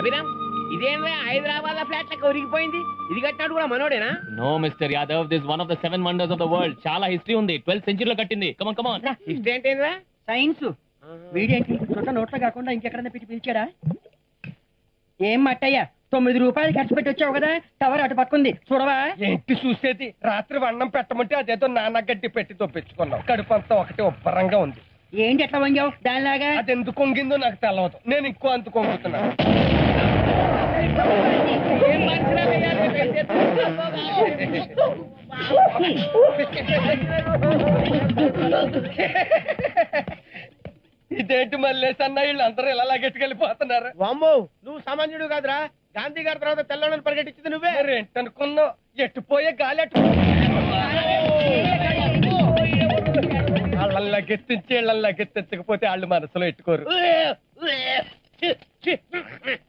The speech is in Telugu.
అభిరామ్ ఇదేనా హైదరాబాద్ ఫ్లాట్ లెక్క ఉరిగిపోయింది. ఇది కట్టినాడు కూడా మనోడేనా? No Mr Yadav, this one of the 7 wonders of the world. చాలా హిస్టరీ ఉంది. 12th సెంచరీలో కట్టింది. కమాన్ కమాన్. హిస్టరీ అంటే ఏందిరా? సైన్స్. వీడేంటి చుట్ట నోట్లో కాకుండా ఇంకెక్కడన్నా పెట్టి పిలిచాడా? ఏం మట్టయ్యా, 9 రూపాయలు ఖర్చు పెట్టి వచ్చావు కదా, టవర్ అటు పక్కుంది చూడవా? ఏంటి చూసేది? రాత్రి అన్నం పెట్టమంటే అదేదో నాన్నగడ్డి పెట్టి తొప్పించుకున్నాం. కడుపు అంతా ఒకటి ఉబ్బరంగా ఉంది. ఏంటి ఎట్లా వంగావు దానిలాగా? అది ఎందుకు కొంగిందో నాకు తెలవదు. నేను ఇంకో అంత కొంగుతున్నాను. ఏం మనిషిరా భయ్యా, ఇదేంటి మల్లేసి అన్న, వీళ్ళు అందరూ ఇలా లాగెట్టుకెళ్ళిపోతున్నారు. వామ్మో, నువ్వు సామాన్యుడు కాదురా. గాంధీ గారి తర్వాత తెల్లవాళ్ళని పరిగెట్టించింది నువ్వే. మరి ఏంటనుకున్నావు? ఎట్టుపోయే గాలి అట్టు వాళ్ళని లగెత్తించి వీళ్ళని లగెత్తించకపోతే వాళ్ళు మనసులో ఎట్టుకోరు.